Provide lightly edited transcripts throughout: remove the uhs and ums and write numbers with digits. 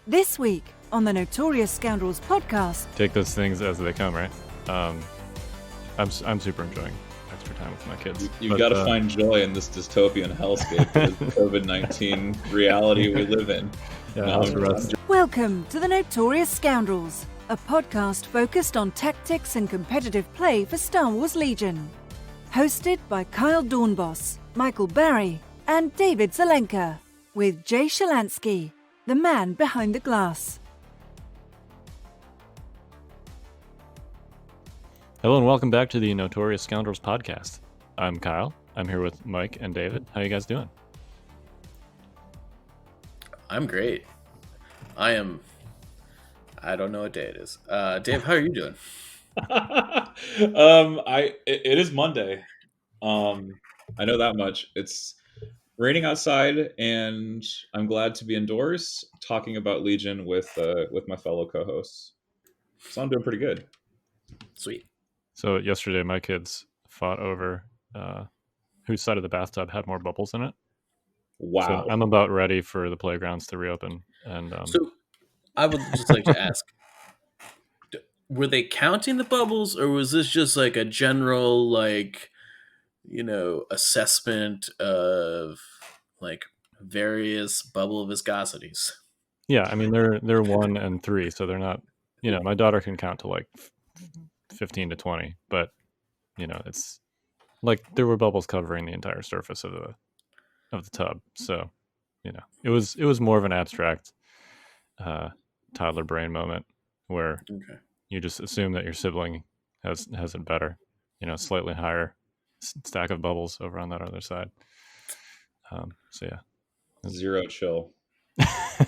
This week on the Notorious Scoundrels podcast. Take those things as they come, right? I'm super enjoying extra time with my kids. You've got to find joy in this dystopian hellscape, this COVID-19 reality we live in. Welcome to the Notorious Scoundrels, a podcast focused on tactics and competitive play for Star Wars Legion. Hosted by Kyle Dornbos, Michael Barry, and David Zelenka, with Jay Shalansky, the man behind the glass. Hello and welcome back to the Notorious Scoundrels podcast. I'm Kyle. I'm here with Mike and David. How you guys doing? I'm great. I don't know what day it is. Dave, how are you doing? It is Monday. I know that much. It's raining outside, and I'm glad to be indoors talking about Legion with my fellow co-hosts. So I'm doing pretty good. Sweet. So yesterday, my kids fought over whose side of the bathtub had more bubbles in it. Wow. So I'm about ready for the playgrounds to reopen. And so I would just like to ask, were they counting the bubbles, or was this just like a general, assessment of like various bubble viscosities? Yeah, I mean they're 1 and 3, so they're not. My daughter can count to like 15 to 20, but it's like there were bubbles covering the entire surface of the tub. So it was more of an abstract toddler brain moment where you just assume that your sibling has it better, slightly higher stack of bubbles over on that other side. So yeah, zero chill.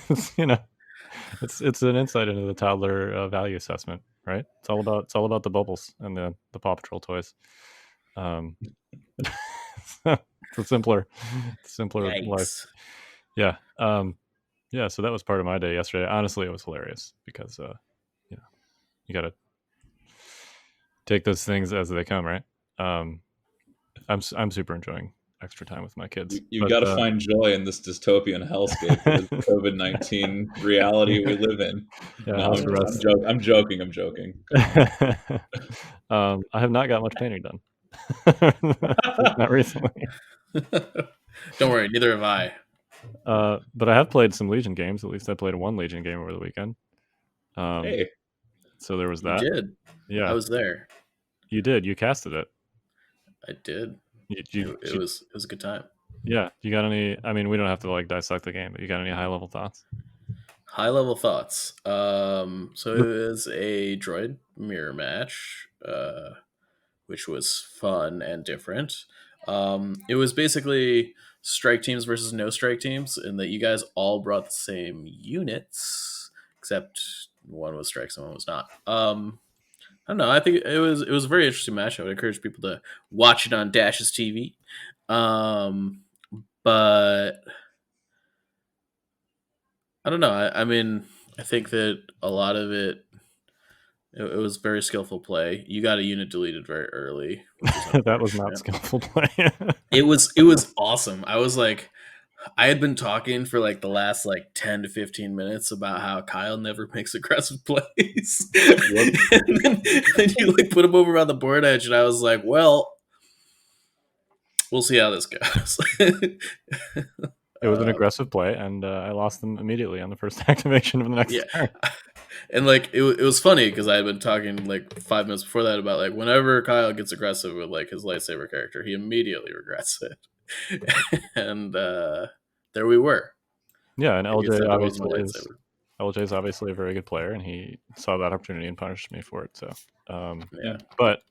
it's an insight into the toddler value assessment, right? It's all about the bubbles and the Paw Patrol toys. It's a simpler Yikes. life. Yeah. Yeah. So that was part of my day yesterday. Honestly, it was hilarious because you got to take those things as they come, right? I'm super enjoying extra time with my kids. You've got to find joy in this dystopian hellscape, this COVID-19 reality we live in. Yeah, no, I'm joking. I have not got much painting done. Not recently. Don't worry, neither have I. But I have played some Legion games. At least I played one Legion game over the weekend. Hey. So there was that. You did. Yeah. I was there. You did. You casted it. I did. It was a good time. Yeah. You got any? I mean, we don't have to dissect the game, but you got any high level thoughts? High level thoughts. So it was a droid mirror match, which was fun and different. It was basically strike teams versus no strike teams, in that you guys all brought the same units, except one was strikes and one was not. I don't know. I think it was a very interesting match. I would encourage people to watch it on Dash's TV. But I don't know. I mean, I think that a lot of it was very skillful play. You got a unit deleted very early. That was not skillful play. It was awesome. I had been talking for the last 10 to 15 minutes about how Kyle never makes aggressive plays. and then you put him over on the board edge, and I was like, well, we'll see how this goes. It was an aggressive play, and I lost them immediately on the first activation of the next turn. And it was funny because I had been talking 5 minutes before that about whenever Kyle gets aggressive with his lightsaber character, he immediately regrets it. And there we were. Yeah, and LJ is obviously a very good player, and he saw that opportunity and punished me for it. So yeah. But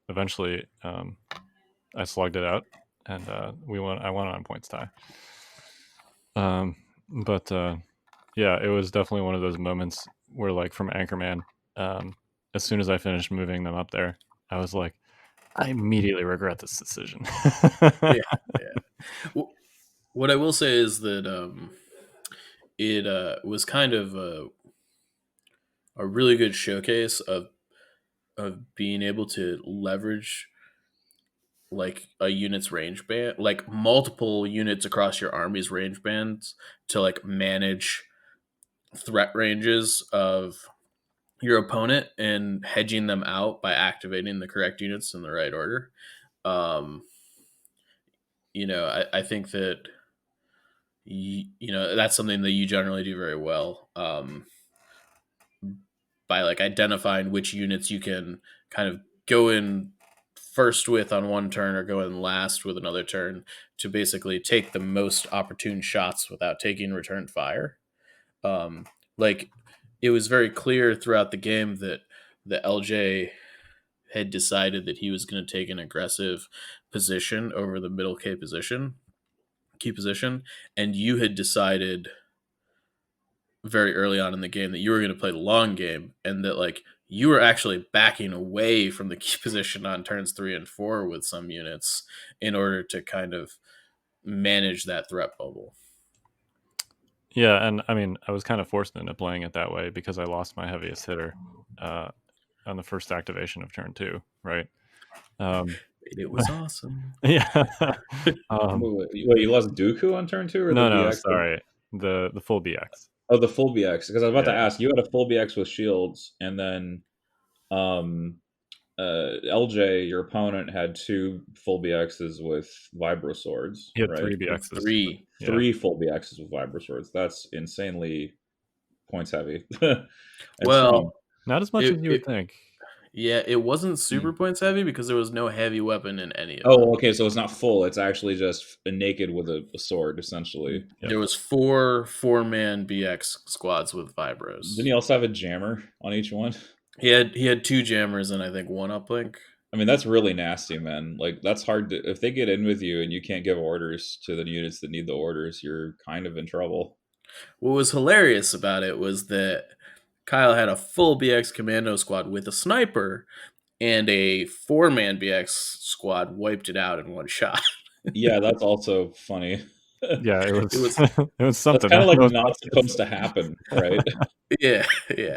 eventually I slugged it out, and I won on points tie. Yeah, it was definitely one of those moments where from Anchorman, as soon as I finished moving them up there, I was like, I immediately regret this decision. Yeah. What I will say is that it was kind of a really good showcase of being able to leverage like a unit's range band, like multiple units across your army's range bands to like manage threat ranges of your opponent and hedging them out by activating the correct units in the right order. I think that that's something that you generally do very well, by like identifying which units you can kind of go in first with on one turn or go in last with another turn to basically take the most opportune shots without taking return fire. Like it was very clear throughout the game that the LJ had decided that he was going to take an aggressive position over the middle key position, and you had decided very early on in the game that you were going to play the long game, and that like you were actually backing away from the key position on turns 3 and 4 with some units in order to kind of manage that threat bubble. Yeah, and I mean, I was kind of forced into playing it that way because I lost my heaviest hitter on the first activation of turn 2, right? It was awesome. Yeah. Wait, you lost Dooku on turn 2 or no, the BX? sorry, the full BX. Oh, the full BX. Because I was about to ask, you had a full BX with shields, and then LJ, your opponent, had 2 full BXs with vibro swords. He had right? 3 BXs. Three full BXs with vibro swords. That's insanely points heavy. Well, strong. Not as much as you would think. Yeah, it wasn't super points heavy because there was no heavy weapon in any of them. Oh, okay, so it's not full. It's actually just a naked with a sword, essentially. Yep. There was 4-man BX squads with vibros. Didn't he also have a jammer on each one? He had 2 jammers and I think 1 uplink. I mean, that's really nasty, man. Like, that's hard to... If they get in with you and you can't give orders to the units that need the orders, you're kind of in trouble. What was hilarious about it was that Kyle had a full BX commando squad with a sniper, and a 4-man BX squad wiped it out in one shot. Yeah, that's also funny. Yeah, it was it was something. That's kind of like not supposed to happen, right? Yeah.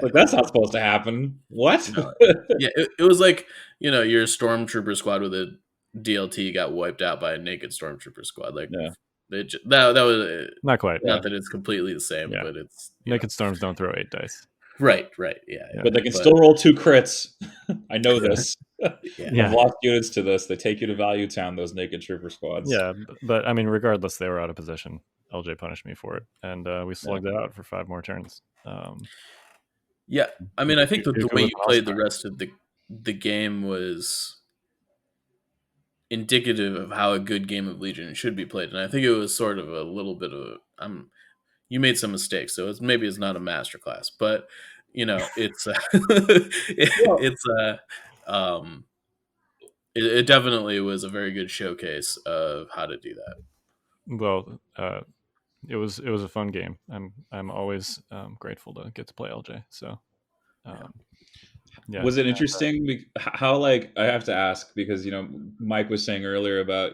Like, that's not supposed to happen. What? No. Yeah, it was like, your stormtrooper squad with a DLT got wiped out by a naked stormtrooper squad. Like, yeah. That was not quite. Not that it's completely the same, but it's naked storms don't throw 8 dice. Right, yeah. But they can still roll 2 crits. I know this. Yeah. I've lost units to this. They take you to Value Town, those naked trooper squads. Yeah, but I mean, regardless, they were out of position. LJ punished me for it, and we slugged it out for 5 more turns. Yeah, I mean, I think the way you played the rest of the game was indicative of how a good game of Legion should be played, and I think it was sort of a little bit of you made some mistakes, so maybe it's not a masterclass, but it's it definitely was a very good showcase of how to do that. Well, it was a fun game. I'm always grateful to get to play LJ. So, was it interesting? How, like, I have to ask because Mike was saying earlier about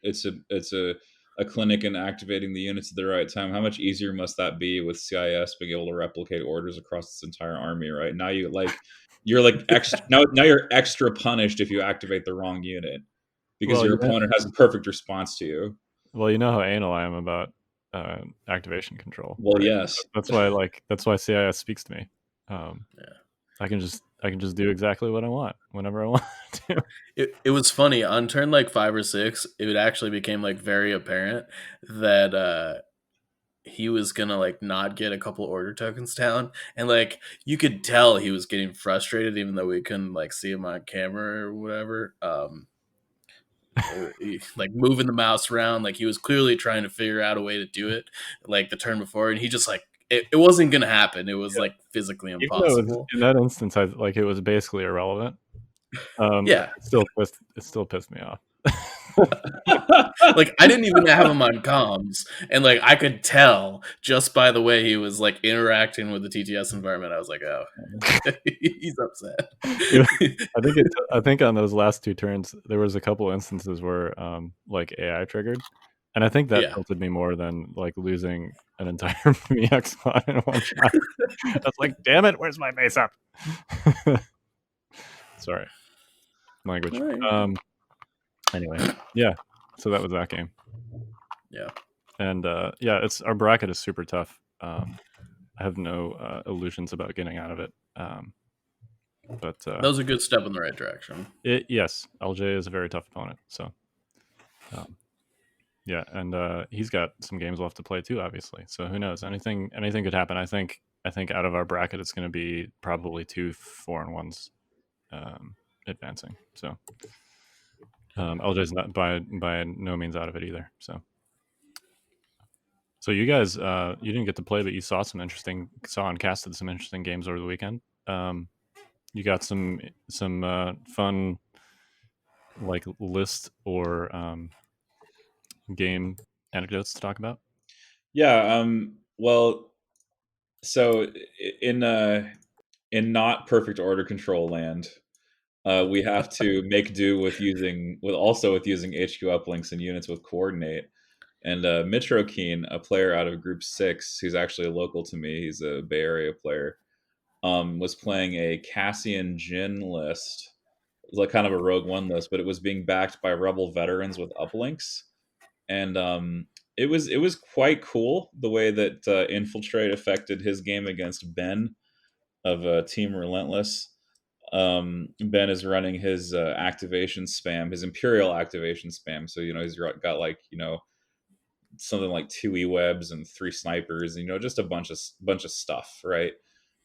it's a clinic and activating the units at the right time. How much easier must that be with CIS being able to replicate orders across this entire army? Right now, you're extra now you're extra punished if you activate the wrong unit because your opponent has a perfect response to you. Well, you know how anal I am about activation control. Well, right? Yes, that's why CIS speaks to me. I can just do exactly what I want whenever I want to. It was funny on turn like 5 or 6. It actually became like very apparent that he was gonna like not get a couple order tokens down, and like you could tell he was getting frustrated, even though we couldn't like see him on camera or whatever. Like moving the mouse around, like he was clearly trying to figure out a way to do it, like the turn before, and he just like it wasn't gonna happen. It was like physically impossible. In that instance, it was basically irrelevant. Yeah, it still pissed me off. Like I didn't even have him on comms, and like I could tell just by the way he was like interacting with the TTS environment. I was like, oh, he's upset. I think on those last 2 turns there was a couple instances where like AI triggered, and I think that tilted me more than like losing an entire VX squad in one shot. I was like, damn it, where's my base up? Sorry, language. Right. Anyway, yeah. So that was that game. Yeah. And it's our bracket is super tough. I have no illusions about getting out of it. But That was a good step in the right direction. yes, LJ is a very tough opponent. So, yeah, and he's got some games left to play too, obviously. So who knows? Anything could happen. I think out of our bracket, it's going to be probably 2 4-1s advancing. So LJ's not by no means out of it either. So you guys, you didn't get to play, but you saw and casted some interesting games over the weekend. You got some fun like list or game anecdotes to talk about. Yeah. Well, so in not perfect order control land, we have to make do with using HQ uplinks and units with coordinate. And Mitro Keen, a player out of Group 6, who's actually local to me, he's a Bay Area player, was playing a Cassian Jin list. It was like kind of a Rogue One list, but it was being backed by Rebel veterans with uplinks. And it was quite cool the way that Infiltrate affected his game against Ben of Team Relentless. Ben is running his activation spam, his Imperial activation spam. So he's got like something like 2 e-webs and 3 snipers, just a bunch of stuff, right?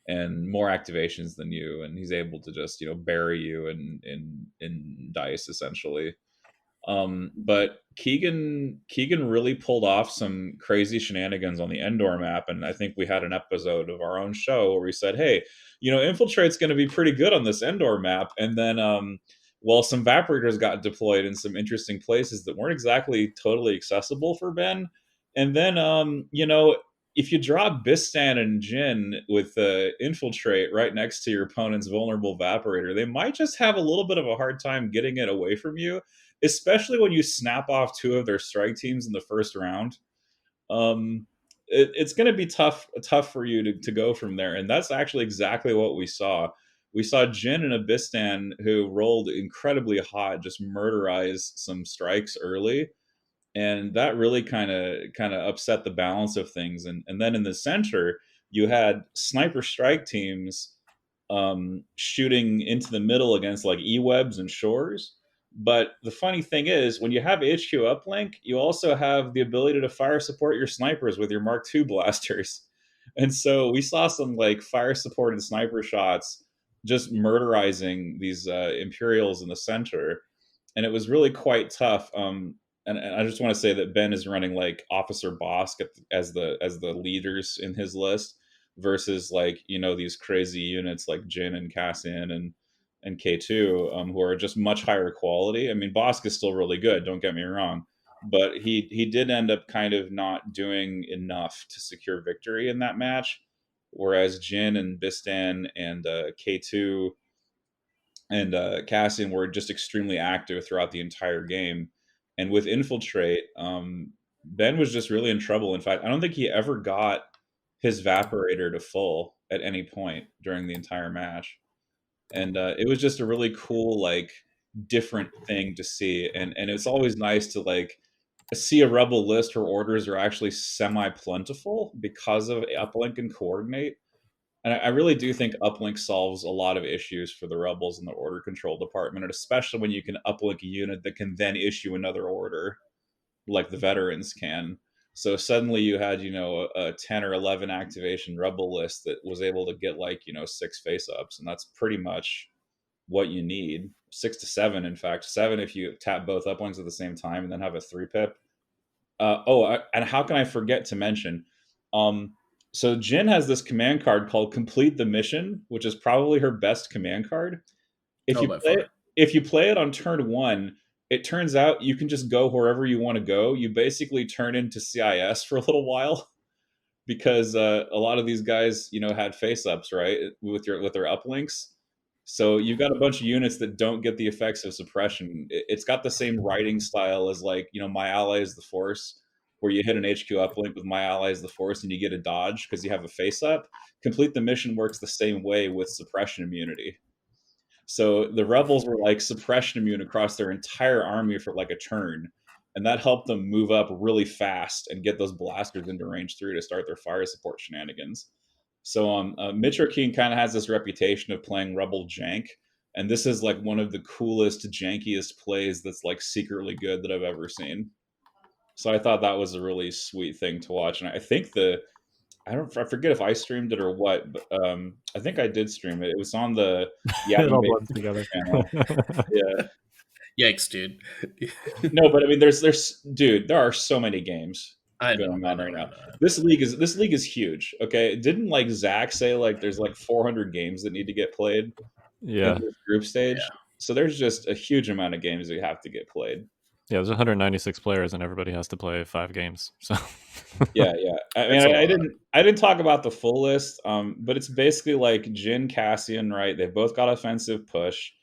And more activations than you, and he's able to just bury you in dice essentially. But Keegan really pulled off some crazy shenanigans on the Endor map, and I think we had an episode of our own show where we said, "Hey, Infiltrate's going to be pretty good on this Endor map." And then, some Vaporators got deployed in some interesting places that weren't exactly totally accessible for Ben. And then, if you drop Bistan and Jin with Infiltrate right next to your opponent's vulnerable Vaporator, they might just have a little bit of a hard time getting it away from you, especially when you snap off 2 of their strike teams in the first round. It's going to be tough for you to go from there. And that's actually exactly what we saw. We saw Jin and Abystan, who rolled incredibly hot, just murderize some strikes early. And that really kind of upset the balance of things. And then in the center, you had sniper strike teams shooting into the middle against like E-webs and shores. But the funny thing is, when you have HQ uplink, you also have the ability to fire support your snipers with your Mark II blasters. And so we saw some like fire supported sniper shots just murderizing these Imperials in the center. And it was really quite tough. And I just want to say that Ben is running like Officer Bosk as the leaders in his list, versus like these crazy units like Jin and Cassian and K2, who are just much higher quality. I mean, Bosk is still really good, don't get me wrong, but he did end up kind of not doing enough to secure victory in that match, whereas Jin and Bistan and K2 and Cassian were just extremely active throughout the entire game. And with Infiltrate, Ben was just really in trouble. In fact, I don't think he ever got his Vaporator to full at any point during the entire match. And it was just a really cool, like, different thing to see. And it's always nice to, like, see a Rebel list where orders are actually semi-plentiful because of uplink and coordinate. And I really do think uplink solves a lot of issues for the Rebels in the order control department, and especially when you can uplink a unit that can then issue another order, like the veterans can. So suddenly you had, a 10 or 11 activation Rebel list that was able to get like, 6 face-ups, and that's pretty much what you need. 6 to 7, in fact. 7 if you tap both uplinks at the same time and then have a 3-pip. And how can I forget to mention, so Jin has this command card called Complete the Mission, which is probably her best command card. If you play it on turn 1, it turns out you can just go wherever you want to go. You basically turn into CIS for a little while because a lot of these guys, had face-ups, right, with their uplinks. So you've got a bunch of units that don't get the effects of suppression. It's got the same writing style as like, My Ally is the Force, where you hit an HQ uplink with My Ally is the Force and you get a dodge because you have a face-up. Complete the Mission works the same way with suppression immunity. So the rebels were like suppression immune across their entire army for like a turn, and that helped them move up really fast and get those blasters into range 3 to start their fire support shenanigans. So Mitch King kind of has this reputation of playing rebel jank, and this is like one of the coolest, jankiest plays that's like secretly good that I've ever seen. So I thought that was a really sweet thing to watch, and I think I forget if I streamed it or what, but I think I did stream it. It was on the It all Invader blends together. channel. Yeah. Yikes, dude. No, but I mean, dude, there are so many games I know, going on right now. I know. This league is huge. Okay, didn't like Zach say like there's like 400 games that need to get played Yeah. in this group stage? Yeah. So there's just a huge amount of games that have to get played. Yeah, there's 196 players, and everybody has to play 5 games. So Yeah. I mean, I didn't talk about the full list, but it's basically like Jin, Cassian, right? They've both got offensive push.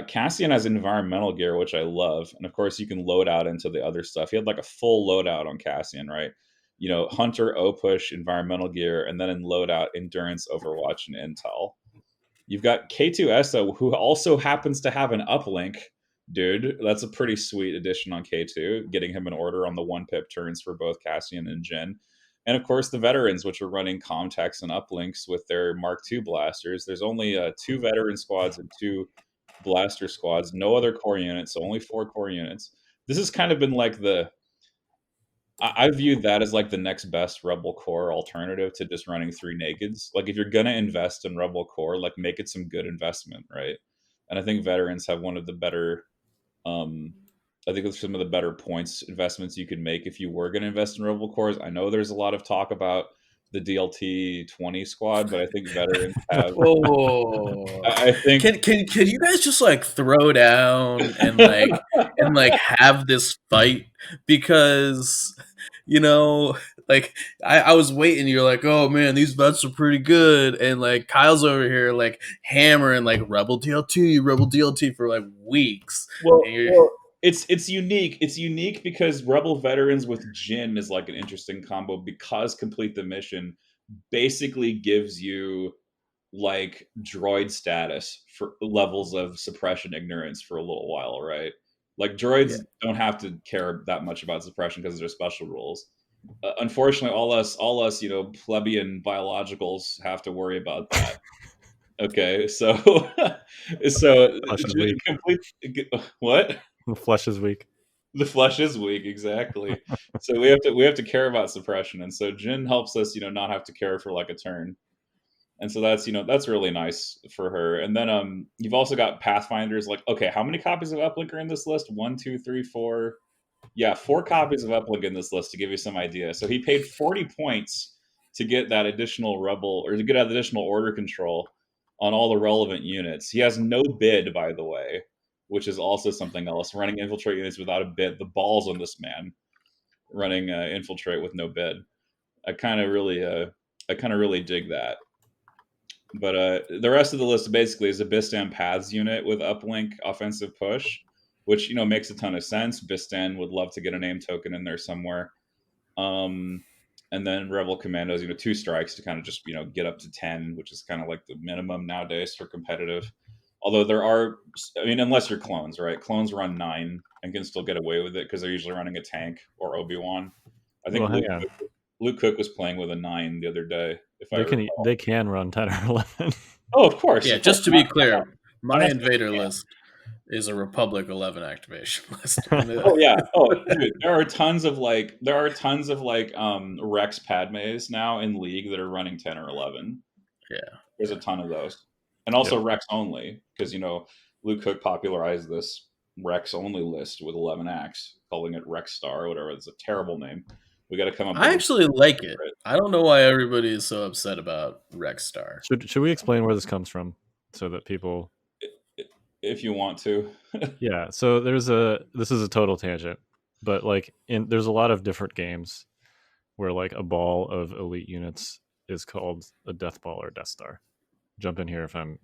Cassian has environmental gear, which I love, and of course you can load out into the other stuff. He had like a full loadout on Cassian, right? You know, Hunter, O push, environmental gear, and then in loadout, endurance, Overwatch, and Intel. You've got K2SO, who also happens to have an uplink. Dude, that's a pretty sweet addition on K2, getting him an order on the 1-pip turns for both Cassian and Jin. And of course, the veterans, which are running Comtex and uplinks with their Mark II blasters. There's only 2 veteran squads and 2 blaster squads, no other core units, so only 4 core units. This has kind of been like I viewed that as like the next best Rebel Core alternative to just running 3 nakeds. Like if you're gonna invest in Rebel Core, like make it some good investment, right? And I think veterans have one of the better I think it's some of the better points investments you could make if you were going to invest in Rebel Cores. I know there's a lot of talk about the DLT 20 squad, but I think veterans have. I think can you guys just like throw down and like have this fight, because like I was waiting. You're like, oh man, these vets are pretty good, and like Kyle's over here like hammering like Rebel DLT for like weeks. Well, it's unique. It's unique because Rebel veterans with Jin is like an interesting combo, because complete the mission basically gives you like droid status for levels of suppression ignorance for a little while, right? Like droids don't have to care that much about suppression because of their special rules. Unfortunately, all us, plebeian biologicals have to worry about that. Okay, so complete what? the flesh is weak. The flesh is weak, exactly. So we have to care about suppression, and so Jin helps us, not have to care for like a turn. And so that's really nice for her. And then you've also got Pathfinders. Like, okay, how many copies of Uplink are in this list? 1, 2, 3, 4. Yeah, 4 copies of Uplink in this list to give you some idea. So he paid 40 points to get that additional rebel, or to get that additional order control on all the relevant units. He has no bid, by the way, which is also something else. Running infiltrate units without a bid. The balls on this man running infiltrate with no bid. I kind of really dig that. But the rest of the list basically is a Bistan Paths unit with uplink offensive push, which makes a ton of sense. Bistan would love to get a name token in there somewhere. And then Rebel Commandos, 2 strikes to kind of just get up to 10, which is kind of like the minimum nowadays for competitive. Although there are, unless you're clones, right? Clones run 9 and can still get away with it because they're usually running a tank or Obi-Wan. I think Luke Cook was playing with a 9 the other day. They can run 10 or 11. Oh, of course. Yeah, just to be clear, my Invader list is a Republic 11 activation list. Oh yeah. Oh, dude, there are tons of Rex Padmes now in League that are running 10 or 11. Yeah, there's a ton of those, and also Rex only, because Luke Cook popularized this Rex only list with 11 acts, calling it Rex Star or whatever. It's a terrible name. We got to come up. I actually like it. I don't know why everybody is so upset about Rex Star. Should we explain where this comes from so that people, if you want to? Yeah. So this is a total tangent, but there's a lot of different games where like a ball of elite units is called a Death Ball or Death Star. Jump in here if I'm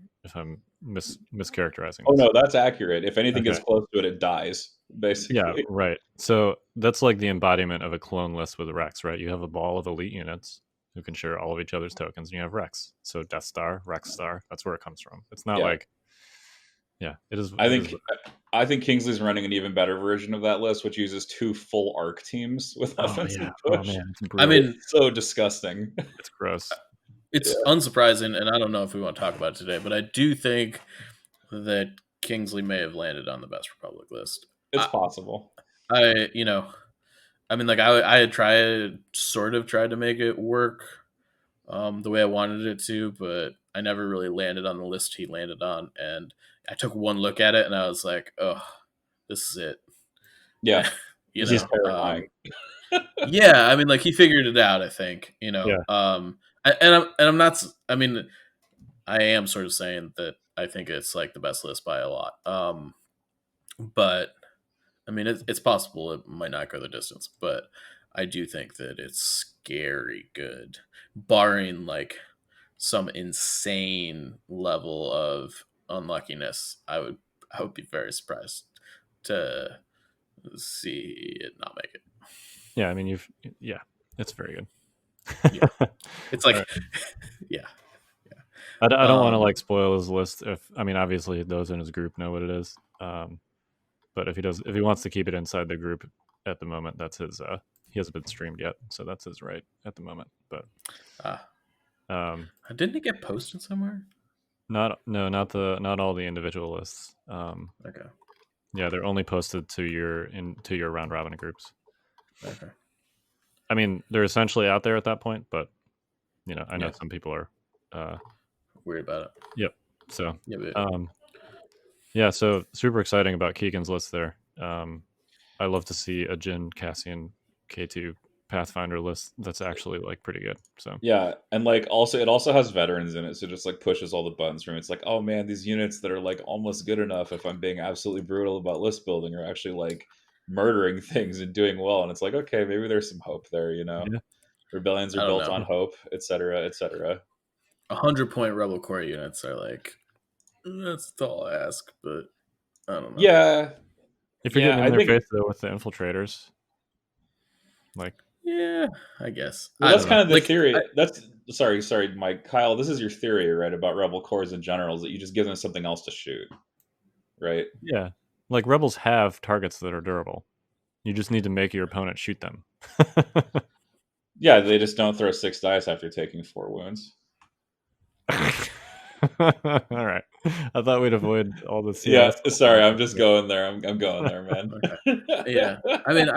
mischaracterizing. Oh no, that's accurate. If anything gets close to it, it dies. Basically. Yeah, right. So that's like the embodiment of a clone list with Rex, right? You have a ball of elite units who can share all of each other's tokens, and you have Rex. So Death Star, Rex Star, that's where it comes from. It's not like yeah, it is. I think Kingsley's running an even better version of that list, which uses 2 full arc teams with offensive push. Oh man, it's I mean, it's so disgusting. it's gross. It's unsurprising, and I don't know if we want to talk about it today, but I do think that Kingsley may have landed on the Best Republic list. It's possible. I had sort of tried to make it work the way I wanted it to, but I never really landed on the list he landed on. And I took one look at it and I was like, oh, this is it. Yeah. He's terrifying. Yeah, I mean, like, he figured it out, I think, Yeah. I'm not, I mean, I am sort of saying that I think it's like the best list by a lot. But I mean, it's possible it might not go the distance, but I do think that it's scary good, barring like some insane level of unluckiness. I would be very surprised to see it not make it. Yeah, I mean, it's very good. Yeah. It's like, Right. yeah. I don't want to like spoil his list. Obviously those in his group know what it is. But if he wants to keep it inside the group at the moment, that's his. He hasn't been streamed yet, so that's his right at the moment. But didn't it get posted somewhere? Not all the individual lists. Okay. Yeah, they're only posted to your round robin groups. Okay. I mean, they're essentially out there at that point, but I know some people are weird about it. Yep. So yeah, so super exciting about Keegan's list there. I love to see a Jin, Cassian, K2 Pathfinder list that's actually like pretty good. So yeah, and like also it also has veterans in it, so it just like pushes all the buttons for me. It's like, oh man, these units that are like almost good enough, if I'm being absolutely brutal about list building, are actually like murdering things and doing well. And it's like, okay, maybe there's some hope there, Yeah. Rebellions are built on hope, etc., etc. 100-point rebel core units are like, that's a tall ask, but I don't know. Yeah. If you're getting in their face though with the infiltrators, like, yeah, I guess. Well, that's kind of the theory. Sorry, Mike. Kyle, this is your theory, right, about rebel cores in general, is that you just give them something else to shoot, right? Yeah. Like, rebels have targets that are durable. You just need to make your opponent shoot them. Yeah, they just don't throw 6 dice after taking 4 wounds. All right. I thought we'd avoid all this. Yeah, sorry, I'm just going there. I'm going there, man. Okay. Yeah. I mean,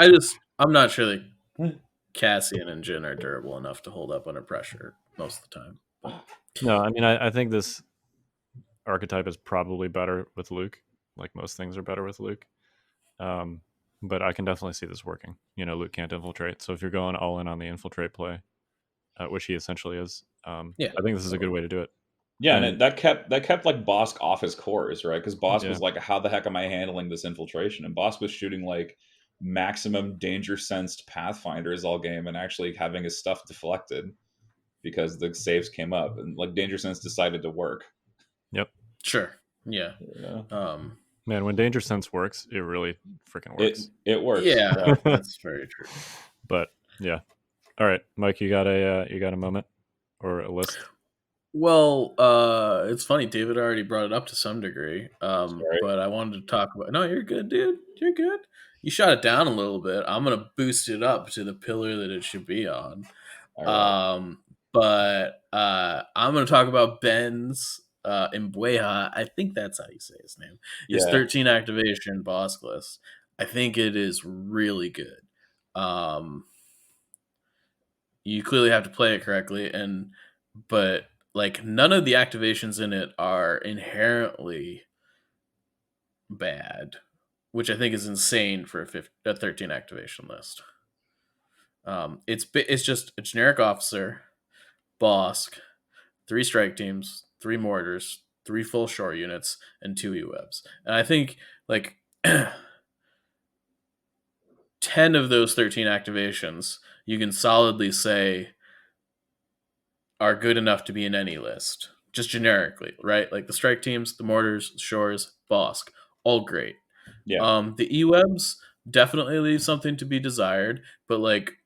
I'm not sure that Cassian and Jin are durable enough to hold up under pressure most of the time. No, I mean, I think this archetype is probably better with Luke. Like, most things are better with Luke. But I can definitely see this working. Luke can't infiltrate. So if you're going all in on the infiltrate play, which he essentially is, I think this is a good way to do it. Yeah, and that kept like Bosk off his cores, right? Because Bosk was like, how the heck am I handling this infiltration? And Bosk was shooting like maximum danger sensed Pathfinders all game and actually having his stuff deflected because the saves came up and like danger sense decided to work. Yep. Sure. Yeah. Man, when danger sense works, it really freaking works. It works. Yeah, that's very true. But yeah. All right, Mike, you got a moment or a list? Well, it's funny. David already brought it up to some degree, but I wanted to talk about. No, you're good, dude. You're good. You shot it down a little bit. I'm gonna boost it up to the pillar that it should be on. Right. But I'm gonna talk about Ben's Mbueha. I think that's how you say his name. His 13 activation boss list. I think it is really good. You clearly have to play it correctly, but like none of the activations in it are inherently bad, which I think is insane for a 13 activation list. It's just a generic officer, Bosk, 3 strike teams, 3 mortars, 3 full shore units, and 2 E-webs. And I think like 10 of those 13 activations you can solidly say are good enough to be in any list, just generically, right? Like the strike teams, the mortars, shores, Bosk, all great. Yeah. The E-webs definitely leave something to be desired, but like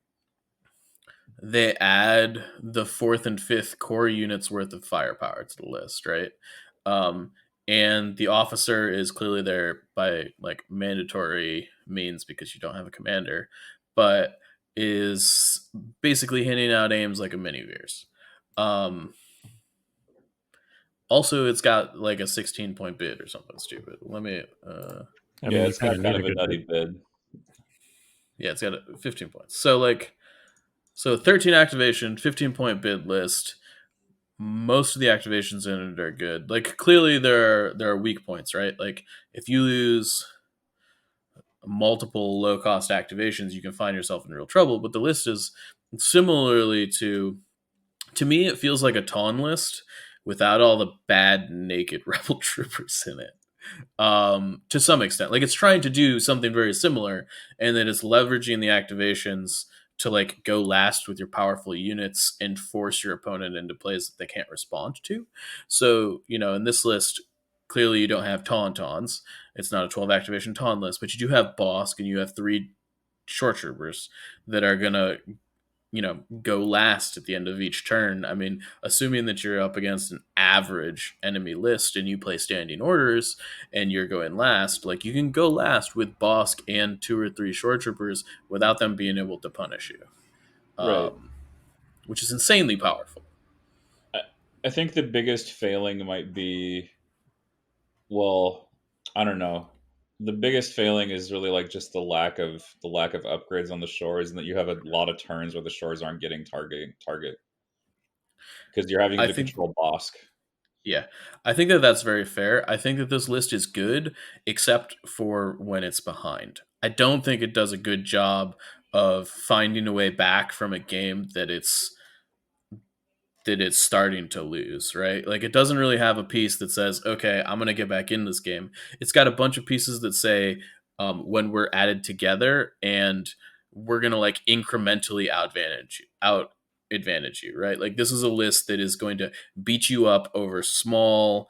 they add the 4th and 5th core units worth of firepower to the list, right? and the officer is clearly there by like mandatory means because you don't have a commander, but is basically handing out aims like a mini Veers. Also, it's got like a 16-point bid or something stupid. Let me. I mean, you it's got kind of kind need a of a good nutty bid. bid. Yeah, it's got 15 points. So 13 activation, 15-point bid list. Most of the activations in it are good. Like clearly there are weak points, right? Like if you lose multiple low cost activations, you can find yourself in real trouble. But the list is similarly to me, it feels like a Taun list without all the bad naked rebel troopers in it. To some extent, like it's trying to do something very similar, and then it's leveraging the activations to like go last with your powerful units and force your opponent into plays that they can't respond to. So in this list, clearly you don't have Tauntauns. It's not a 12 activation Taunt list, but you do have Bosk and you have 3 short troopers that are gonna go last at the end of each turn. I mean, assuming that you're up against an average enemy list and you play standing orders and you're going last, like you can go last with Bosk and 2 or 3 short troopers without them being able to punish you, Right. which is insanely powerful. I think the biggest failing might be, well, I don't know. The biggest failing is really like just the lack of upgrades on the shores, and that you have a lot of turns where the shores aren't getting target because you're having I to think control Bosk. Yeah, I think that that's very fair. I think that this list is good, except for when it's behind. I don't think it does a good job of finding a way back from a game that it's starting to lose, right? Like it doesn't really have a piece that says, okay, I'm going to get back in this game. It's got a bunch of pieces that say when we're added together and we're going to like incrementally out advantage you, right? Like this is a list that is going to beat you up over small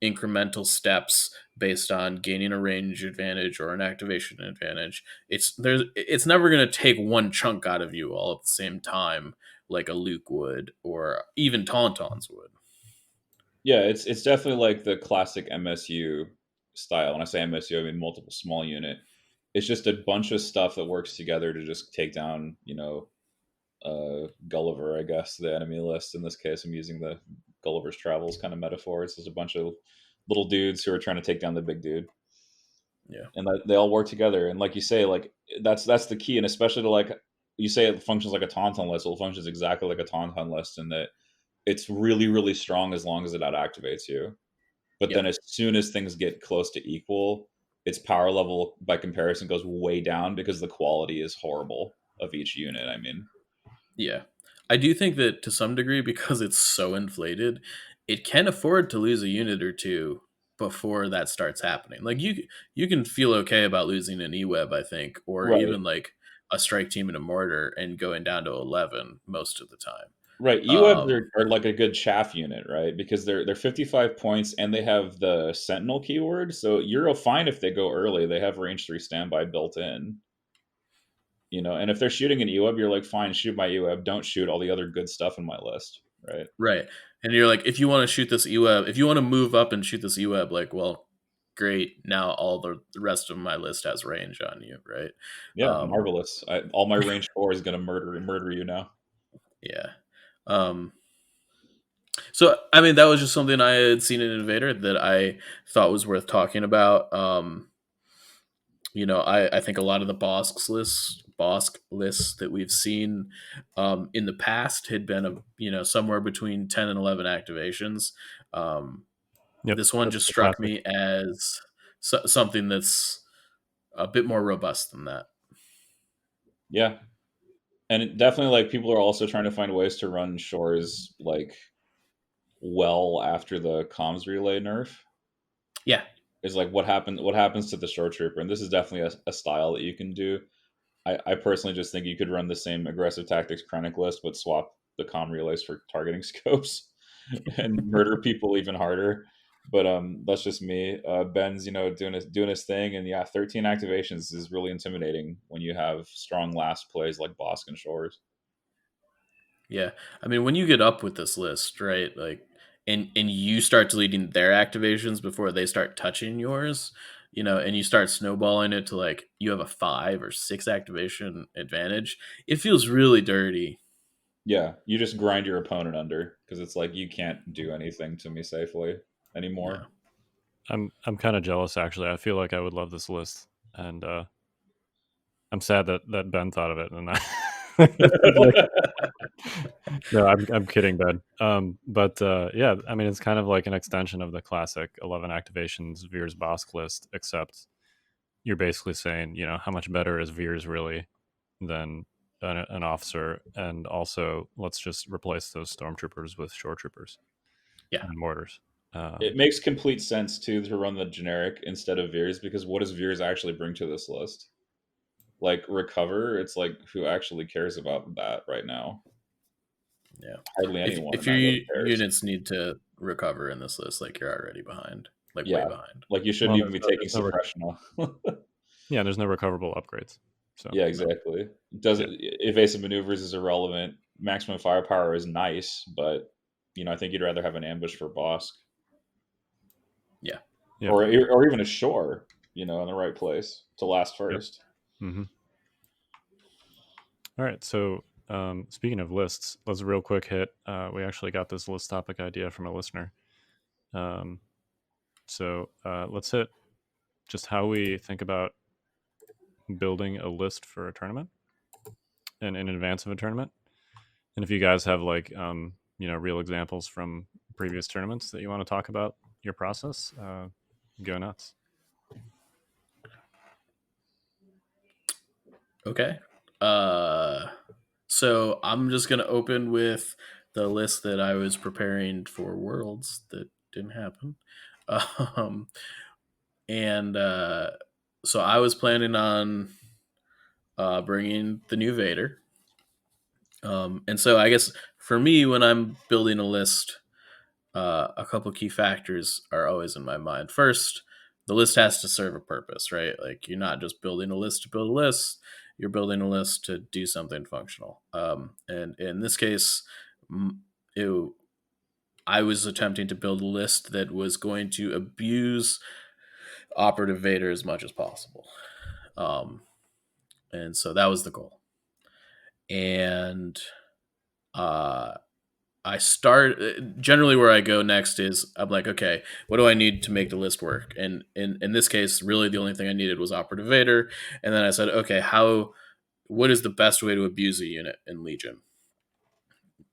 incremental steps based on gaining a range advantage or an activation advantage. It's never going to take one chunk out of you all at the same time like a Luke would, or even Tauntauns would. Yeah, it's definitely like the classic MSU style. When I say MSU, I mean multiple small unit. It's just a bunch of stuff that works together to just take down, Gulliver, I guess, the enemy list. In this case, I'm using the Gulliver's Travels kind of metaphor. It's just a bunch of little dudes who are trying to take down the big dude. Yeah. And that they all work together. And like you say, like that's the key. And especially to like you say it functions like a tauntaun list. Well, it functions exactly like a tauntaun list in that it's really, really strong as long as it out activates you. But Yep. then as soon as things get close to equal, its power level by comparison goes way down because the quality is horrible of each unit. I mean, Yeah. I do think that to some degree, because it's so inflated, it can afford to lose a unit or two before that starts happening. Like you can feel okay about losing an E-Web, I think, or right. even like a strike team and a mortar and going down to 11 most of the time. Right, UWebs Um, are like a good chaff unit, right? Because they're 55 points and they have the Sentinel keyword, so you're fine if they go early. They have range 3 standby built in, and if they're shooting an UWeb, you're like, fine, shoot my UWeb, don't shoot all the other good stuff in my list, right? right. And you're like, if you want to shoot this E-Web, if you want to move up and shoot this E-Web, like, well, great. Now all the rest of my list has range on you, right? Yeah, Um, marvelous. All my range 4 is going to murder you now. yeah. Um, so, I mean, that was just something I had seen in Invader that I thought was worth talking about. I think a lot of the Bosk lists that we've seen in the past had been somewhere between 10 and 11 activations. Yep, This one that's just the struck classic. me as something that's a bit more robust than that. Yeah, and definitely like people are also trying to find ways to run shores like well after the comms relay nerf. Yeah, Is like what happens to the short trooper, and this is definitely a style that you can do. I personally just think you could run the same aggressive tactics chronic list but swap the comm relays for targeting scopes and murder people even harder. But that's just me. Ben's doing his thing, and yeah, 13 activations is really intimidating when you have strong last plays like Bosk and Shores. yeah. I mean, when you get up with this list, right? Like and you start deleting their activations before they start touching yours, and you start snowballing it to like you have a 5 or 6 activation advantage, it feels really dirty. Yeah, you just grind your opponent under because it's like you can't do anything to me safely anymore. Yeah. I'm kind of jealous actually. I feel like I would love this list, and I'm sad that Ben thought of it, and I. Like, no, I'm kidding, Ben. But yeah, I mean, it's kind of like an extension of the classic 11 activations Veer's Bosk list, except you're basically saying, how much better is Veers really than an officer, and also let's just replace those stormtroopers with shore troopers Yeah. and mortars. It makes complete sense too to run the generic instead of Veers, because what does Veers actually bring to this list? Like recover, it's like who actually cares about that right now? Yeah. Hardly anyone, If and that your really cares. units need to recover in this list, like you're already behind, like way Yeah, behind. like you shouldn't Well, even be taking there's no suppression off. yeah, there's no recoverable upgrades. So Yeah, exactly. Does yeah. Evasive maneuvers is irrelevant. Maximum firepower is nice, but I think you'd rather have an ambush for Bosk, Yeah. Yeah. or even a shore, in the right place to last first. Mm-hmm. All right. So speaking of lists, let's real quick hit. We actually got this list topic idea from a listener. So let's hit just how we think about building a list for a tournament and in advance of a tournament. And if you guys have like real examples from previous tournaments that you want to talk about your process, go nuts. Okay. So I'm just gonna open with the list that I was preparing for Worlds that didn't happen. Um, and so I was planning on bringing the new Vader. And so I guess for me, when I'm building a list, a couple key factors are always in my mind. First, the list has to serve a purpose, right? Like you're not just building a list to build a list; you're building a list to do something functional. And in this case, it, I was attempting to build a list that was going to abuse Operative Vader as much as possible. And so that was the goal. And I start generally where I go next is I'm like, okay, what do I need to make the list work? And in this case, really the only thing I needed was Operative Vader. And then I said, okay, what is the best way to abuse a unit in Legion?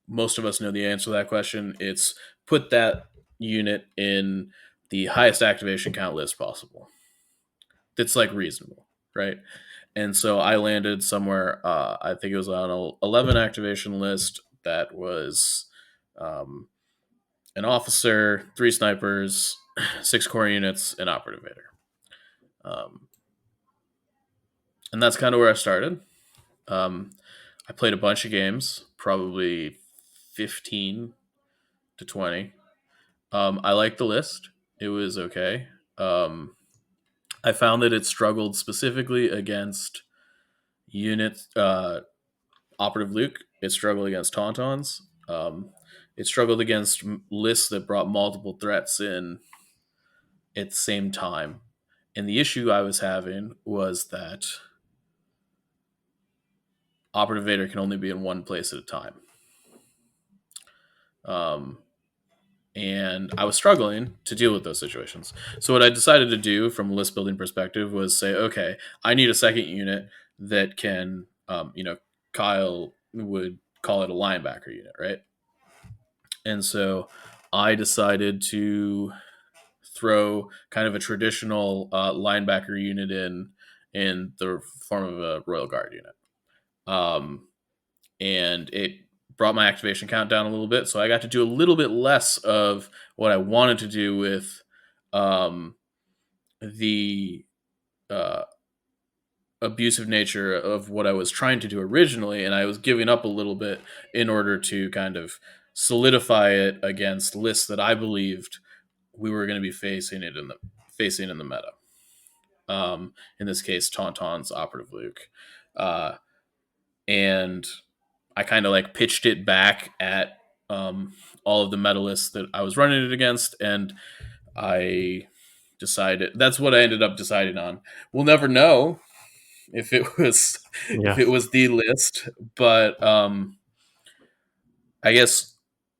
Most of us know the answer to that question. It's put that unit in the highest activation count list possible. That's like reasonable, right? And so I landed somewhere. I think it was on an 11 activation list that was an officer, 3 snipers, 6 core units, and Operative Vader. And that's kind of where I started. I played a bunch of games, probably 15 to 20. I liked the list. It was okay. I found that it struggled specifically against units, Operative Luke. It struggled against Tauntauns. It struggled against lists that brought multiple threats in at the same time. And the issue I was having was that Operative Vader can only be in one place at a time. And I was struggling to deal with those situations. So what I decided to do from a list building perspective was say, okay, I need a second unit that can, Kyle would call it a linebacker unit, right? And so I decided to throw kind of a traditional linebacker unit in the form of a Royal Guard unit. And it brought my activation count down a little bit. So I got to do a little bit less of what I wanted to do with the abusive nature of what I was trying to do originally. And I was giving up a little bit in order to kind of solidify it against lists that I believed we were going to be facing in the meta. In this case, Tauntaun's Operative Luke. And I kind of like pitched it back at all of the medalists that I was running it against, and I decided that's what I ended up deciding on. We'll never know if it was the list, but I guess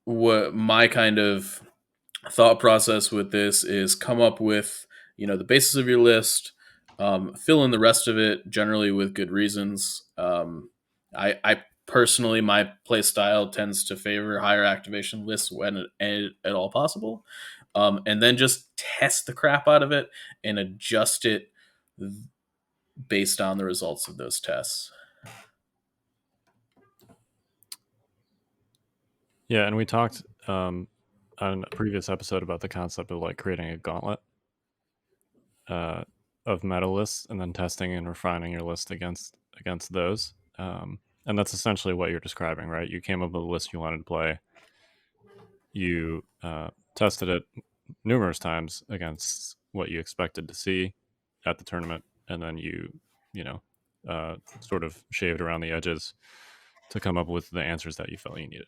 what my kind of thought process with this is come up with the basis of your list, fill in the rest of it generally with good reasons. I personally, my play style tends to favor higher activation lists when at all possible, and then just test the crap out of it and adjust it based on the results of those tests. Yeah, and we talked on a previous episode about the concept of like creating a gauntlet of meta lists and then testing and refining your list against those. And that's essentially what you're describing, right? You came up with a list you wanted to play. You tested it numerous times against what you expected to see at the tournament, and then you sort of shaved around the edges to come up with the answers that you felt you needed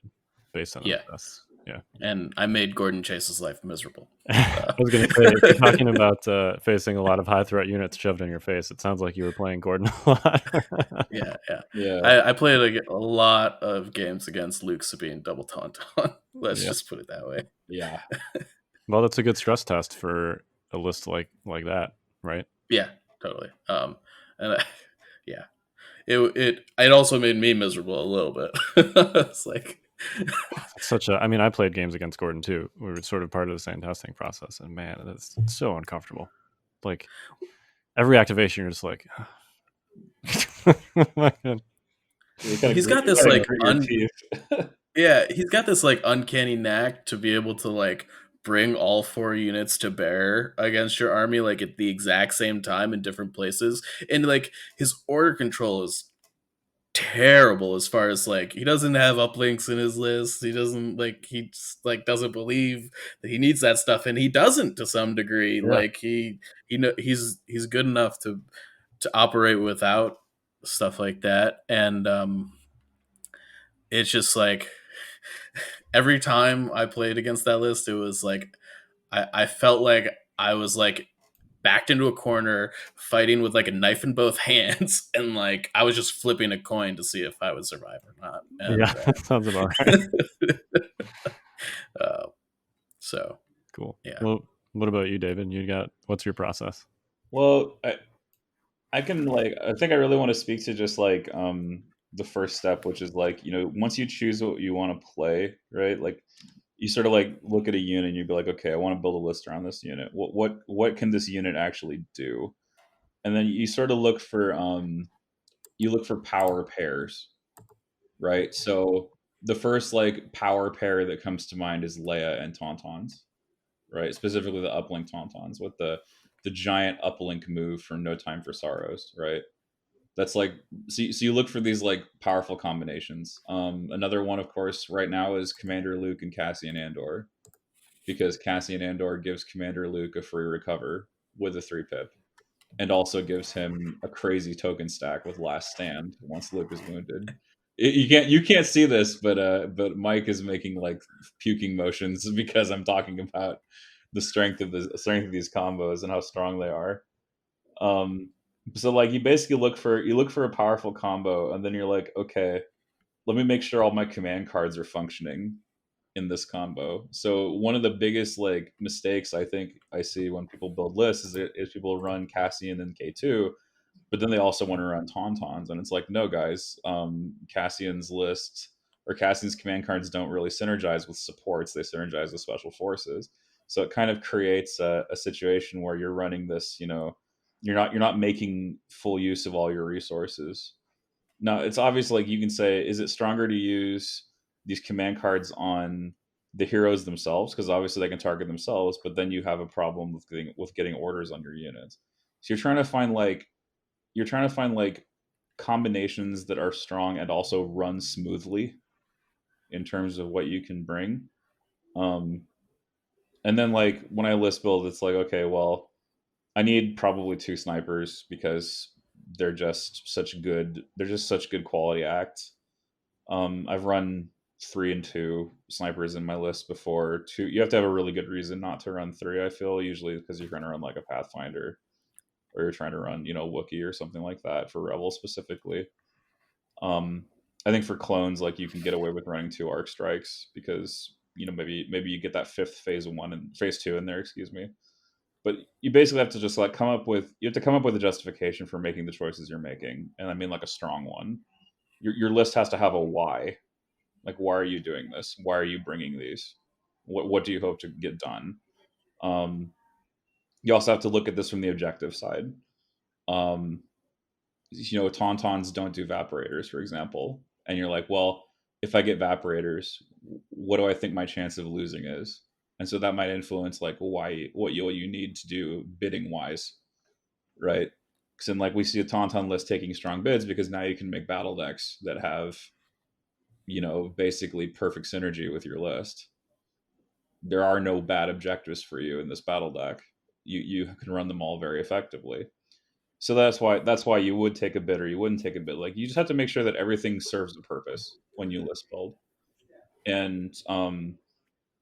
based on those tests. Yeah. And I made Gordon Chase's life miserable. I was going to say, if you're talking about facing a lot of high threat units shoved in your face, it sounds like you were playing Gordon a lot. Yeah. I played a lot of games against Luke Sabine double Tauntaun. Let's just put it that way. Yeah. Well, that's a good stress test for a list like that, right? Yeah, totally. It also made me miserable a little bit. It's like I played games against Gordon too. We were sort of part of the same testing process, and man, it's so uncomfortable. Like every activation, you're just like, he's got this like he's got this like uncanny knack to be able to like bring all 4 units to bear against your army like at the exact same time in different places, and like his order control is terrible as far as like he doesn't have uplinks in his list. He doesn't doesn't believe that he needs that stuff, and he doesn't to some degree. Like he's good enough to operate without stuff like that, and it's just like every time I played against that list, it was like I felt like I was like backed into a corner fighting with like a knife in both hands, and like I was just flipping a coin to see if I would survive or not. And, sounds about right. So cool. Yeah. Well, what about you, David? What's your process? Well, I think I really want to speak to just like the first step, which is like, once you choose what you want to play, right? Like you sort of like look at a unit and you'd be like, okay, I want to build a list around this unit. What can this unit actually do? And then you sort of look for power pairs, right? So the first like power pair that comes to mind is Leia and Tauntauns, right? Specifically the uplink Tauntauns with the giant uplink move from No Time for Sorrows, right? That's like so you look for these like powerful combinations. Another one, of course, right now is Commander Luke and Cassian Andor, because Cassian Andor gives Commander Luke a free recover with a 3-pip, and also gives him a crazy token stack with Last Stand once Luke is wounded. You can't see this, but Mike is making like puking motions because I'm talking about the strength of these combos and how strong they are. So like you basically look for a powerful combo, and then you're like, okay, let me make sure all my command cards are functioning in this combo. So one of the biggest like mistakes I think I see when people build lists is people run Cassian and K2, but then they also want to run Tauntauns, and it's like, no guys, Cassian's list or Cassian's command cards don't really synergize with supports, they synergize with special forces. So it kind of creates a situation where you're running this, you're not making full use of all your resources. Now it's obvious, like you can say, is it stronger to use these command cards on the heroes themselves, because obviously they can target themselves, but then you have a problem with getting orders on your units. So you're trying to find like combinations that are strong and also run smoothly in terms of what you can bring. And then like when I list build, it's like, okay, well, I need probably 2 snipers because they're just such good quality acts. I've run 3 and 2 snipers in my list before. Two, you have to have a really good reason not to run 3. I feel usually because you're trying to run like a Pathfinder, or you're trying to run Wookiee or something like that for Rebel specifically. I think for clones, like you can get away with running 2 arc strikes because maybe you get that 5th phase 2 in there, excuse me. But you basically have to just like come up with a justification for making the choices you're making, and I mean like a strong one. Your list has to have a why. Like, why are you doing this? Why are you bringing these? What do you hope to get done? You also have to look at this from the objective side. Tauntauns don't do Vaporators, for example, and you're like, well, if I get Vaporators, what do I think my chance of losing is? And so that might influence like what you need to do bidding wise, right? Because then like we see a Tauntaun list taking strong bids because now you can make battle decks that have basically perfect synergy with your list. There are no bad objectives for you in this battle deck. You can run them all very effectively. So that's why you would take a bid or you wouldn't take a bid. Like you just have to make sure that everything serves a purpose when you list build. And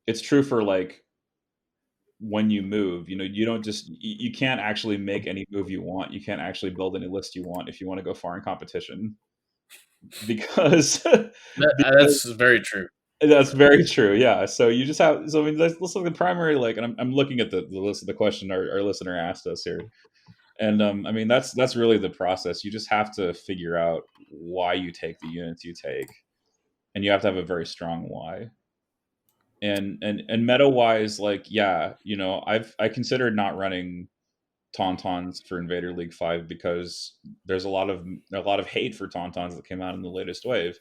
it's true for like when you move, you don't just you can't actually make any move you want. You can't actually build any list you want if you want to go far in competition. Because that's very true. That's very true. Yeah. So you just have. So I mean, let's look at the primary. Like, and I'm looking at the list of the question our listener asked us here, and I mean that's really the process. You just have to figure out why you take the units you take, and you have to have a very strong why. And meta wise, like yeah, I considered not running Tauntauns for Invader League 5 because there's a lot of hate for Tauntauns that came out in the latest wave.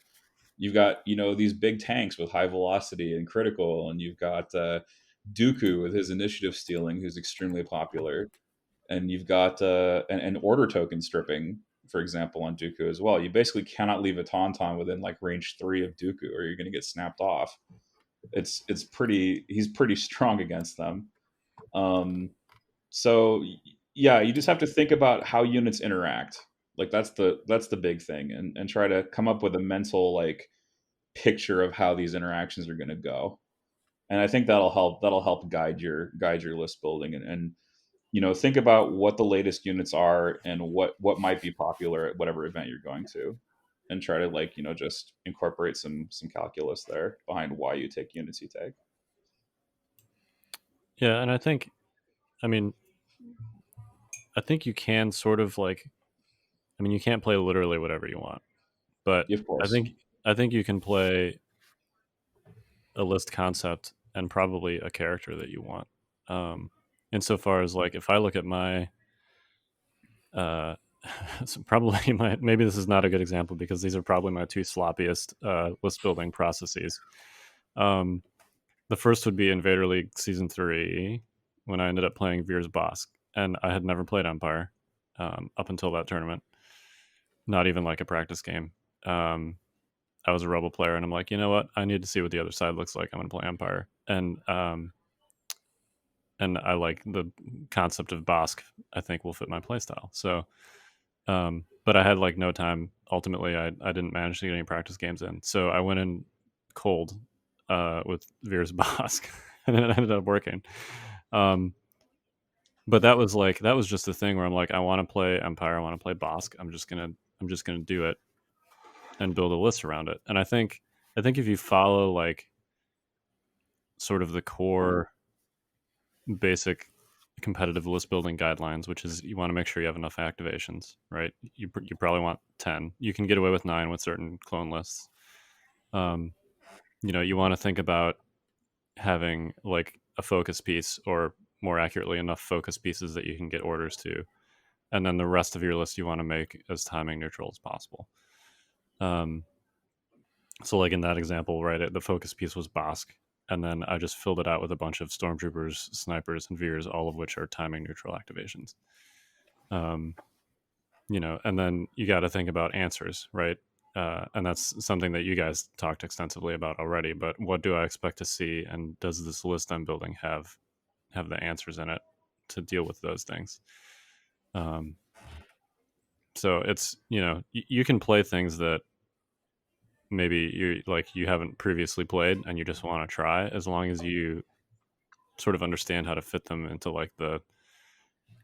You've got these big tanks with high velocity and critical, and you've got Dooku with his initiative stealing, who's extremely popular, and you've got an order token stripping, for example, on Dooku as well. You basically cannot leave a Tauntaun within like range 3 of Dooku, or you're going to get snapped off. He's pretty strong against them. So yeah, you just have to think about how units interact. Like that's the big thing, and try to come up with a mental like picture of how these interactions are going to go. And I think that'll help guide your list building, and think about what the latest units are and what might be popular at whatever event you're going to, and try to like just incorporate some calculus there behind why you take units you take. Yeah, and I think you can sort of like, you can't play literally whatever you want, but Of course. I think you can play a list concept and probably a character that you want. Insofar as like, if I look at my, probably maybe this is not a good example because these are probably my 2 sloppiest list building processes. The first would be Invader League Season 3, when I ended up playing Veers Bosk, and I had never played Empire up until that tournament. Not even like a practice game. I was a Rebel player, and I'm like, you know what? I need to see what the other side looks like. I'm going to play Empire, and I like the concept of Bosk. I think will fit my playstyle. So, but I had like no time. Ultimately, I didn't manage to get any practice games in, so I went in cold with Veers Bosk, and it ended up working. But that was just the thing where I'm like, I want to play Empire, I want to play Bosk. I'm just gonna do it and build a list around it. And I think if you follow like sort of the core basic competitive list building guidelines, which is you want to make sure you have enough activations, right? You probably want 10. You can get away with 9 with certain clone lists. You want to think about having like a focus piece, or more accurately, enough focus pieces that you can get orders to, and then the rest of your list you want to make as timing neutral as possible. So like in that example, right, the focus piece was Bosk, and then I just filled it out with a bunch of stormtroopers, snipers, and veers, all of which are timing neutral activations. And then you got to think about answers, right? And that's something that you guys talked extensively about already. But what do I expect to see, and does this list I'm building have the answers in it to deal with those things? So it's you can play things that maybe you haven't previously played and you just want to try, as long as you sort of understand how to fit them into like the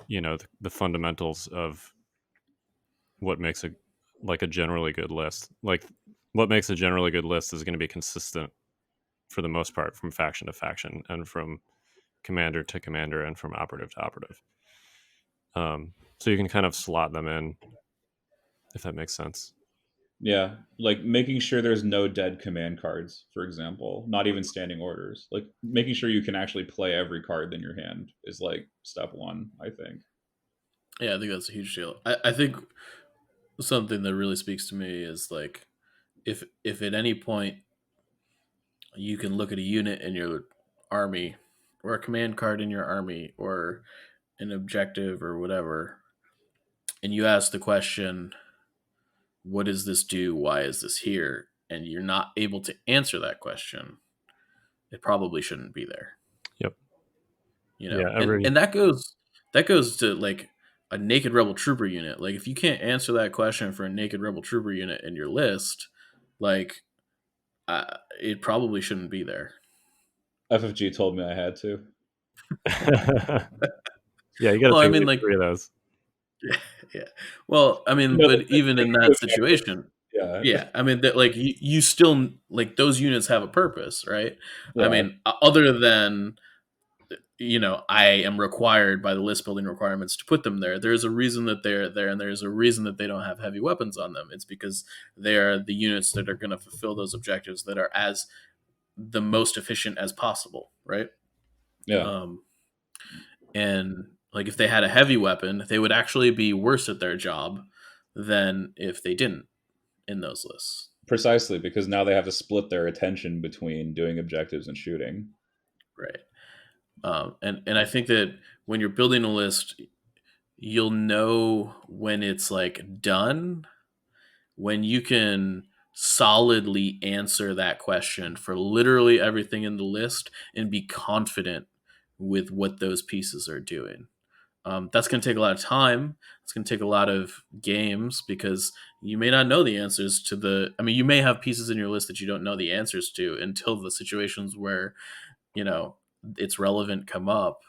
the fundamentals of what makes a generally good list. Like what makes a generally good list is going to be consistent for the most part from faction to faction and from commander to commander and from operative to operative. So you can kind of slot them in, if that makes sense. Yeah, like making sure there's no dead command cards, for example, not even standing orders. Like making sure you can actually play every card in your hand is like step one, I think. Yeah, I think that's a huge deal. I think something that really speaks to me is like if at any point you can look at a unit in your army or a command card in your army or an objective or whatever, and you ask the question, what does this do? Why is this here? And you're not able to answer that question, it probably shouldn't be there. Yep. And that goes to like a naked rebel trooper unit. Like if you can't answer that question for a naked rebel trooper unit in your list, like it probably shouldn't be there. FFG told me I had to. Yeah, you got to Well, I take mean, like like, 3 of those. yeah. Well, I mean, but even in that situation, Yeah. yeah, I mean that like you still like those units have a purpose, right? Yeah. I mean, other than I am required by the list building requirements to put them there. There's a reason that they're there, and there's a reason that they don't have heavy weapons on them. It's because they are the units that are going to fulfill those objectives that are as the most efficient as possible, right? Yeah. And like if they had a heavy weapon, they would actually be worse at their job than if they didn't in those lists. Precisely, because now they have to split their attention between doing objectives and shooting. Right. And I think that when you're building a list, you'll know when it's like done, when you can solidly answer that question for literally everything in the list and be confident with what those pieces are doing. That's going to take a lot of time. It's going to take a lot of games because you may not know the answers to you may have pieces in your list that you don't know the answers to until the situations where, it's relevant come up.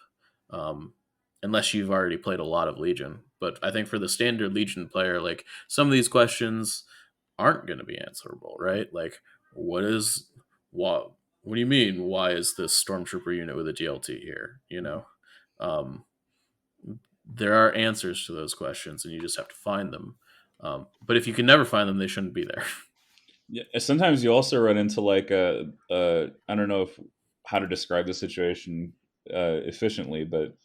Unless you've already played a lot of Legion. But I think for the standard Legion player, like some of these questions aren't going to be answerable, right? Like, what do you mean? Why is this Stormtrooper unit with a DLT here? Um, there are answers to those questions, and you just have to find them. But if you can never find them, they shouldn't be there. Yeah. Sometimes you also run into like I don't know how to describe the situation efficiently, but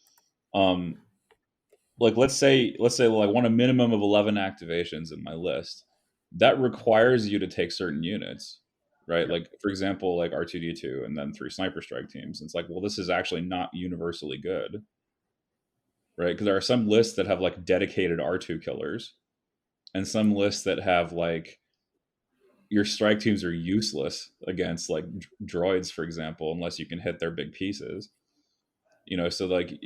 like let's say well, I want a minimum of 11 activations in my list. That requires you to take certain units, right? Like for example, like R2D2 and then 3 sniper strike teams. It's like, well, this is actually not universally good, right? Because there are some lists that have like dedicated R2 killers, and some lists that have like your strike teams are useless against like droids, for example, unless you can hit their big pieces. So like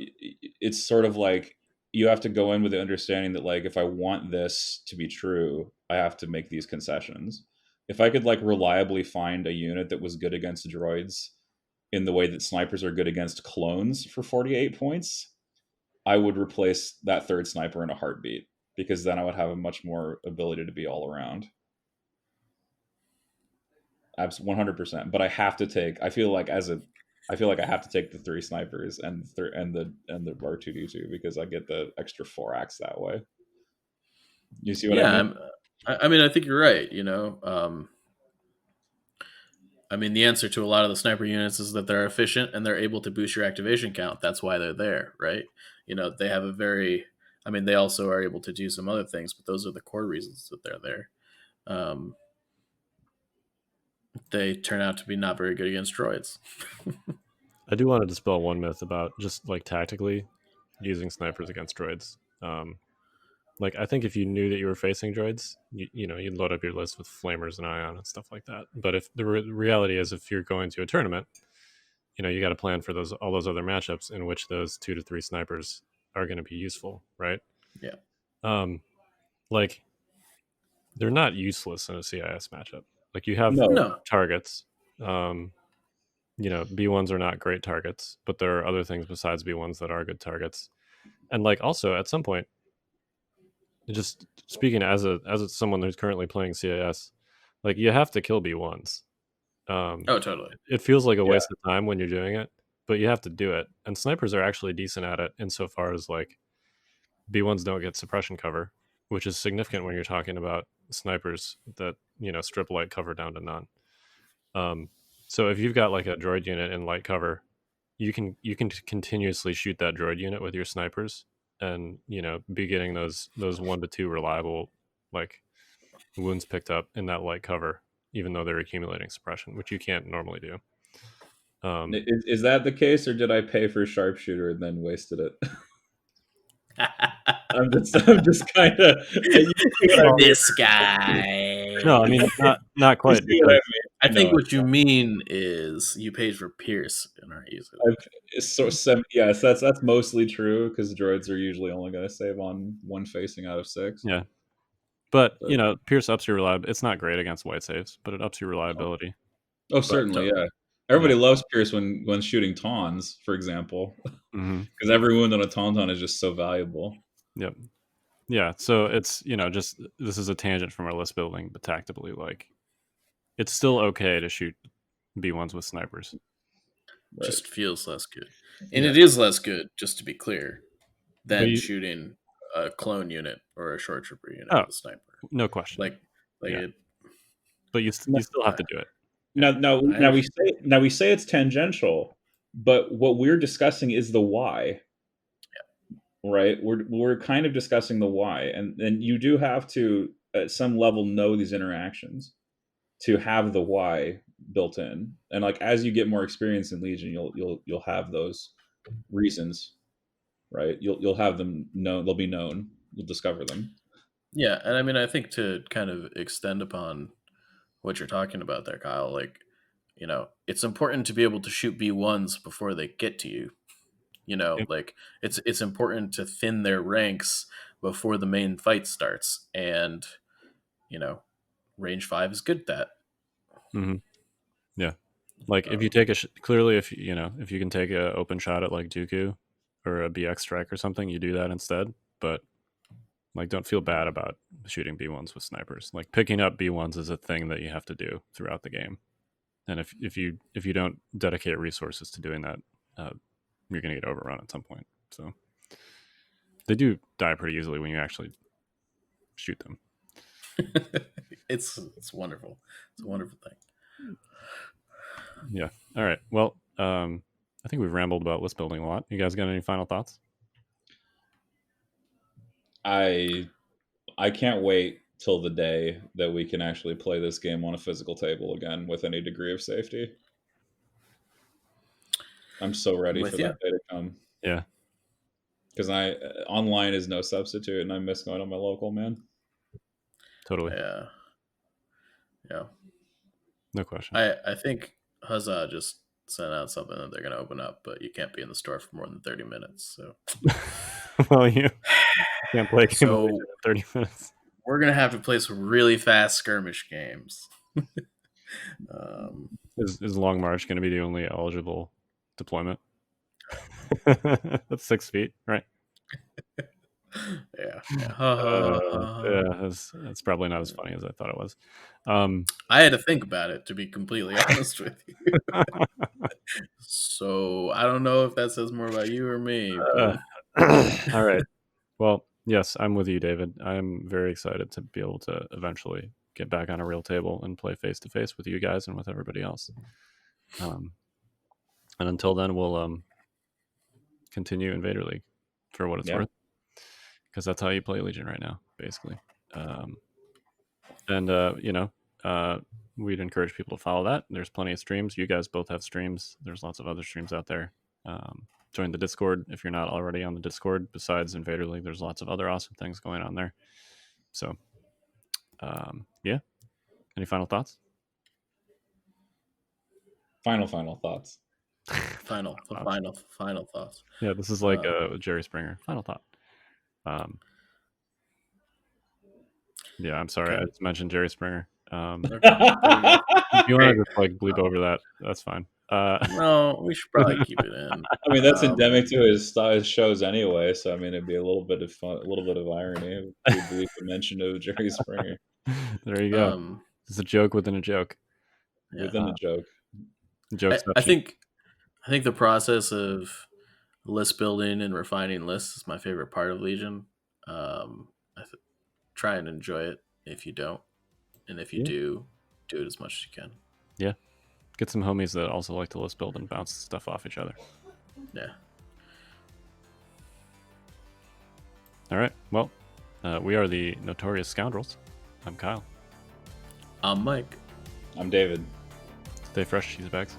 it's sort of like you have to go in with the understanding that like if I want this to be true, I have to make these concessions. If I could like reliably find a unit that was good against droids in the way that snipers are good against clones for 48 points, I would replace that third sniper in a heartbeat, because then I would have a much more ability to be all around. 100%. But I have to take, I feel like I have to take the 3 snipers and the R2D2 because I get the extra 4 acts that way. You see what I mean? I think you're right. The answer to a lot of the sniper units is that they're efficient and they're able to boost your activation count. That's why they're there, right? They have they also are able to do some other things, but those are the core reasons that they're there. They turn out to be not very good against droids. I do want to dispel one myth about just like tactically using snipers against droids. Like I think if you knew that you were facing droids, you'd load up your list with flamers and ion and stuff like that. But if the reality is, if you're going to a tournament, you got to plan for all those other matchups in which those 2 to 3 snipers are going to be useful, right? Yeah. Like they're not useless in a CIS matchup. Like you have No. targets. B1s are not great targets, but there are other things besides B1s that are good targets. And like also at some point, just speaking as someone who's currently playing CAS, like you have to kill B1s. Oh, totally. It feels like a waste of time when you're doing it, but you have to do it. And snipers are actually decent at it insofar as like B1s don't get suppression cover, which is significant when you're talking about snipers that strip light cover down to none. So if you've got like a droid unit in light cover, you can continuously shoot that droid unit with your snipers, and be getting those 1 to 2 reliable like wounds picked up in that light cover, even though they're accumulating suppression, which you can't normally do. Is that the case, or did I pay for sharpshooter and then wasted it? I'm just kind of this guy. No, I mean not quite. Because I think what you mean is you paid for Pierce and aren't using it. Yes, that's mostly true because droids are usually only going to save on 1 facing out of 6. Yeah, but Pierce ups your reliability. It's not great against white saves, but it ups your reliability. Oh, certainly, yeah. Everybody loves Pierce when shooting tauns, for example, because every wound on a tauntaun is just so valuable. Yep. Yeah, so it's just this is a tangent from our list building, but tactically, like it's still okay to shoot B1s with snipers. Just feels less good, and it is less good, just to be clear, than shooting a clone unit or a short trooper unit with a sniper. No question. But you still have to do it. Now we say it's tangential, but what we're discussing is the why. Right, we're kind of discussing the why, and you do have to at some level know these interactions to have the why built in, and like as you get more experience in Legion, you'll have those reasons, right? You'll have them known. They'll be known. You'll discover them. Yeah, and I mean, I think to kind of extend upon what you're talking about there, Kyle, like it's important to be able to shoot B1s before they get to you. Like it's important to thin their ranks before the main fight starts, and range 5 is good at that. Mm-hmm. Yeah, like if you take clearly if you can take a open shot at like Dooku or a BX strike or something, you do that instead. But like don't feel bad about shooting B1s with snipers. Like picking up B1s is a thing that you have to do throughout the game, and if you don't dedicate resources to doing that, you're going to get overrun at some point. So they do die pretty easily when you actually shoot them. It's wonderful. It's a wonderful thing. Yeah. All right. Well, I think we've rambled about list building a lot. You guys got any final thoughts? I can't wait till the day that we can actually play this game on a physical table again with any degree of safety. I'm so ready for that day to come. Yeah. Because online is no substitute, and I miss going to my local, man. Totally. Yeah. No question. I think Huzzah just sent out something that they're going to open up, but you can't be in the store for more than 30 minutes. So, well, you can't play a game of Legion in 30 minutes. We're going to have to play some really fast skirmish games. Is Long March going to be the only eligible deployment? That's 6 feet, right? Yeah. That's probably not as funny as I thought it was. I had to think about it, to be completely honest with you. So I don't know if that says more about you or me. All right. Well, yes, I'm with you, David. I'm very excited to be able to eventually get back on a real table and play face to face with you guys and with everybody else. And until then, we'll continue Invader League for what it's worth, because that's how you play Legion right now, basically. We'd encourage people to follow that. There's plenty of streams. You guys both have streams. There's lots of other streams out there. Join the Discord if you're not already on the Discord. Besides Invader League, there's lots of other awesome things going on there. So, yeah. Any final thoughts? Final thoughts. Final thoughts. Yeah, this is like Jerry Springer. Final thought. Yeah, I'm sorry. Okay. I just mentioned Jerry Springer. If Okay, there you go. you want to just like bleep over that, that's fine. No, we should probably keep it in. I mean, that's endemic to his shows anyway. So I mean, it'd be a little bit of fun, a little bit of irony if we believe the mention of Jerry Springer There you go. It's a joke within a joke. Yeah. within a joke. I think the process of list building and refining lists is my favorite part of Legion. Try and enjoy it if you don't, and if you do it as much as you can. Yeah, get some homies that also like to list build and bounce stuff off each other. Yeah. All right. Well, we are the Notorious Scoundrels. I'm Kyle. I'm Mike. I'm David. Stay fresh, cheese bags.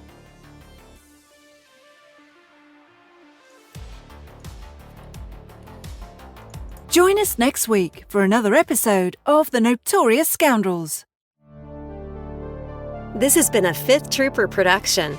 Join us next week for another episode of the Notorious Scoundrels. This has been a Fifth Trooper production.